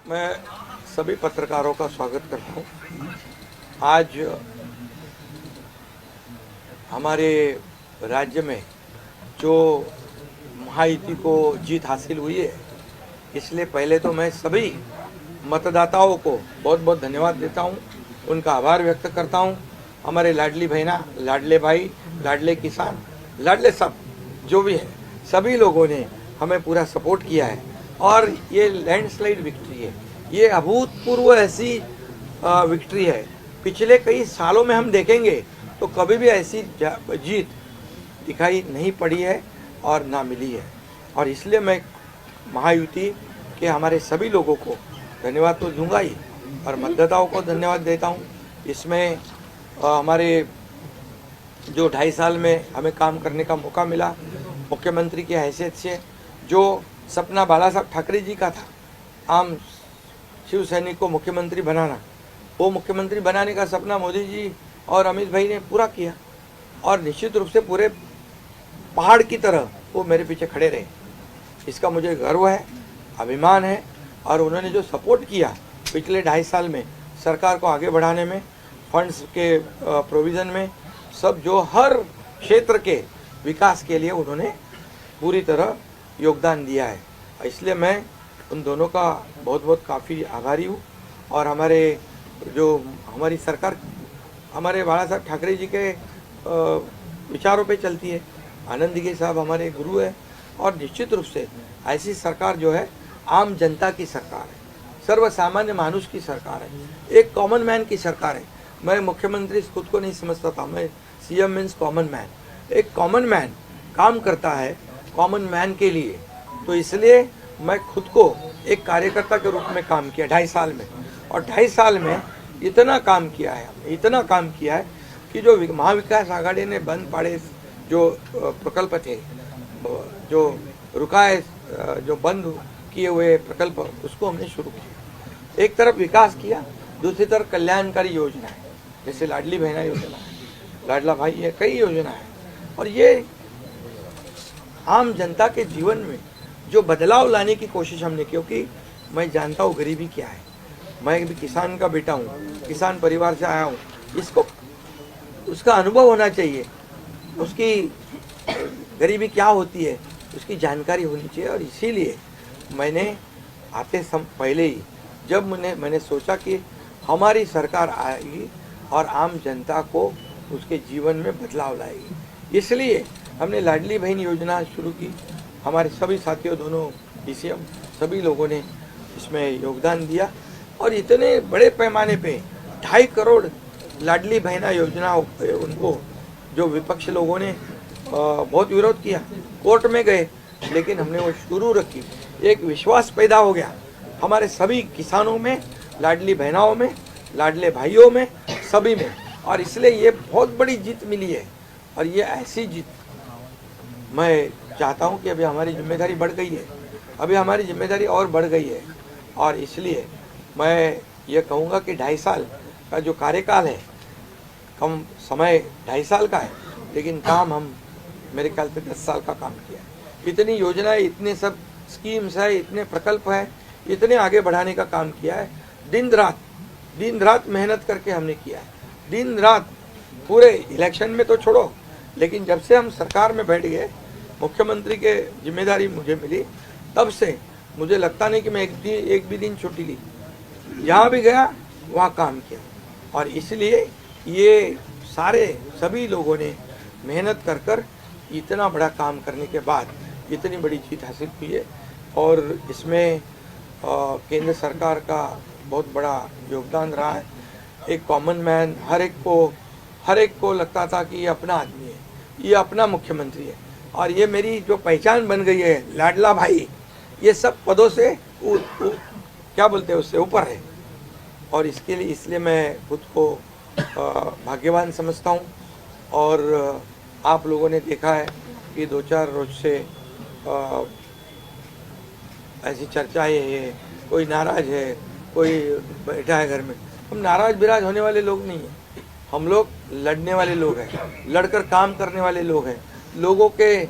मैं सभी पत्रकारों का स्वागत करता हूँ। आज हमारे राज्य में जो महायुति को जीत हासिल हुई है, इसलिए पहले तो मैं सभी मतदाताओं को बहुत बहुत धन्यवाद देता हूँ, उनका आभार व्यक्त करता हूँ। हमारे लाडली बहना, लाडले भाई, लाडले किसान, लाडले सब जो भी है, सभी लोगों ने हमें पूरा सपोर्ट किया है और ये लैंडस्लाइड विक्ट्री है। ये अभूतपूर्व ऐसी विक्ट्री है। पिछले कई सालों में हम देखेंगे तो कभी भी ऐसी जीत दिखाई नहीं पड़ी है और ना मिली है। और इसलिए मैं महायुति के हमारे सभी लोगों को धन्यवाद तो दूंगा ही और मतदाताओं को धन्यवाद देता हूँ। इसमें हमारे जो 2.5 साल में हमें काम करने का मौका मिला, मुख्यमंत्री की हैसियत से जो सपना बाला साहब ठाकरे जी का था, आम शिव सैनिक को मुख्यमंत्री बनाना, वो मुख्यमंत्री बनाने का सपना मोदी जी और अमित भाई ने पूरा किया और निश्चित रूप से पूरे पहाड़ की तरह वो मेरे पीछे खड़े रहे। इसका मुझे गर्व है, अभिमान है। और उन्होंने जो सपोर्ट किया पिछले 2.5 साल में सरकार को आगे बढ़ाने में, फंड्स के प्रोविज़न में, सब जो हर क्षेत्र के विकास के लिए उन्होंने पूरी तरह योगदान दिया है। इसलिए मैं उन दोनों का बहुत बहुत काफ़ी आभारी हूँ। और हमारी सरकार हमारे बाला साहब ठाकरे जी के विचारों पे चलती है। आनंद दिघे साहब हमारे गुरु है और निश्चित रूप से ऐसी सरकार जो है आम जनता की सरकार है, सर्वसामान्य मानुष की सरकार है, एक कॉमन मैन की सरकार है। मैं मुख्यमंत्री खुद को नहीं समझता था, मैं सीएम मीन्स कॉमन मैन। एक कॉमन मैन काम करता है कॉमन मैन के लिए, तो इसलिए मैं खुद को एक कार्यकर्ता के रूप में काम किया 2.5 साल में। और 2.5 साल में इतना काम किया है, इतना काम किया है कि जो महाविकास आघाड़ी ने बंद पड़े जो प्रकल्प थे, जो रुकाए, जो बंद किए हुए प्रकल्प, उसको हमने शुरू किया। एक तरफ विकास किया, दूसरी तरफ कल्याणकारी योजना है, जैसे लाडली बहना योजना है, लाडला भाई है, कई योजना है। और ये आम जनता के जीवन में जो बदलाव लाने की कोशिश हमने, क्योंकि मैं जानता हूँ गरीबी क्या है। मैं भी किसान का बेटा हूँ, किसान परिवार से आया हूँ। इसको उसका अनुभव होना चाहिए, उसकी गरीबी क्या होती है उसकी जानकारी होनी चाहिए। और इसीलिए मैंने आते पहले ही जब मैंने सोचा कि हमारी सरकार आएगी और आम जनता को उसके जीवन में बदलाव लाएगी, इसलिए हमने लाडली बहन योजना शुरू की। हमारे सभी साथियों, दोनों डीसीएम, सभी लोगों ने इसमें योगदान दिया और इतने बड़े पैमाने पे 2.5 करोड़ लाडली बहना योजना उनको जो विपक्ष लोगों ने बहुत विरोध किया, कोर्ट में गए, लेकिन हमने वो शुरू रखी। एक विश्वास पैदा हो गया हमारे सभी किसानों में, लाडली बहनाओं में, लाडले भाइयों में, सभी में। और इसलिए ये बहुत बड़ी जीत मिली है। और ये ऐसी जीत मैं चाहता हूँ कि अभी हमारी जिम्मेदारी बढ़ गई है, अभी हमारी जिम्मेदारी और बढ़ गई है। और इसलिए मैं ये कहूँगा कि 2.5 साल का जो कार्यकाल है, कम समय 2.5 साल का है, लेकिन काम हम मेरे ख्याल से 10 साल का काम किया है। इतनी योजनाएं, इतने सब स्कीम्स है, इतने प्रकल्प है, इतने आगे बढ़ाने का काम किया है। दिन रात मेहनत करके हमने किया है, दिन रात। पूरे इलेक्शन में तो छोड़ो, लेकिन जब से हम सरकार में बैठ गए, मुख्यमंत्री के जिम्मेदारी मुझे मिली, तब से मुझे लगता नहीं कि मैं एक भी दिन छुट्टी ली। जहाँ भी गया वहाँ काम किया। और इसलिए ये सभी लोगों ने मेहनत कर इतना बड़ा काम करने के बाद इतनी बड़ी जीत हासिल हुई है। और इसमें केंद्र सरकार का बहुत बड़ा योगदान रहा है। एक कॉमन मैन, हर एक को लगता था कि ये अपना आदमी है, ये अपना मुख्यमंत्री है। और ये मेरी जो पहचान बन गई है, लाडला भाई, ये सब पदों से क्या बोलते हैं, उससे ऊपर है। और इसलिए मैं खुद को भाग्यवान समझता हूँ। और आप लोगों ने देखा है कि 2-4 रोज से ऐसी चर्चाएं है, कोई नाराज है, कोई बैठा है घर में। हम नाराज बिराज होने वाले लोग नहीं हैं, हम लोग लड़ने वाले लोग हैं, लड़कर काम करने वाले लोग हैं, लोगों के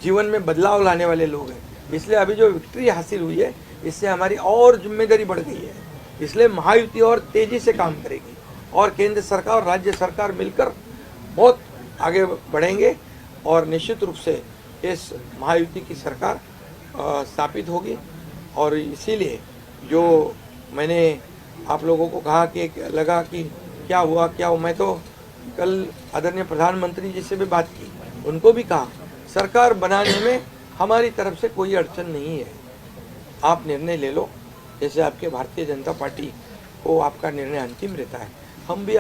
जीवन में बदलाव लाने वाले लोग हैं। इसलिए अभी जो विक्ट्री हासिल हुई है, इससे हमारी और जिम्मेदारी बढ़ गई है। इसलिए महायुति और तेजी से काम करेगी और केंद्र सरकार और राज्य सरकार मिलकर बहुत आगे बढ़ेंगे और निश्चित रूप से इस महायुति की सरकार स्थापित होगी। और इसीलिए जो मैंने आप लोगों को कहा कि लगा कि क्या हुआ, मैं तो कल आदरणीय प्रधानमंत्री जी से भी बात की, उनको भी कहा सरकार बनाने में हमारी तरफ से कोई अड़चन नहीं है, आप निर्णय ले लो। जैसे आपके भारतीय जनता पार्टी को आपका निर्णय अंतिम रहता है, हम भी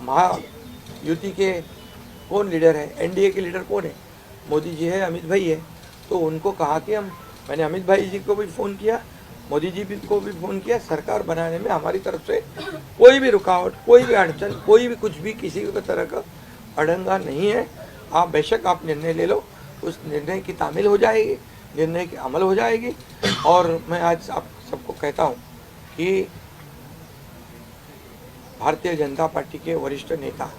महायुति के कौन लीडर है, एनडीए के लीडर कौन है, मोदी जी है, अमित भाई है। तो उनको कहा कि मैंने अमित भाई जी को भी फ़ोन किया, मोदी जी को भी फ़ोन किया, सरकार बनाने में हमारी तरफ से कोई भी रुकावट, कोई भी अड़चन, कोई भी कुछ भी किसी भी तरह का अड़ंगा नहीं है। आप बेशक आप निर्णय ले लो, उस निर्णय की तामील हो जाएगी, निर्णय की अमल हो जाएगी। और मैं आज आप सबको कहता हूँ कि भारतीय जनता पार्टी के वरिष्ठ नेता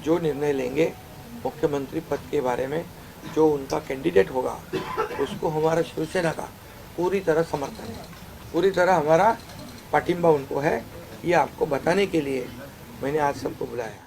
जो निर्णय लेंगे मुख्यमंत्री पद के बारे में, जो उनका कैंडिडेट होगा, उसको हमारा शिवसेना का पूरी तरह समर्थन है, पूरी तरह हमारा पाठिंबा उनको है। ये आपको बताने के लिए मैंने आज सबको बुलाया।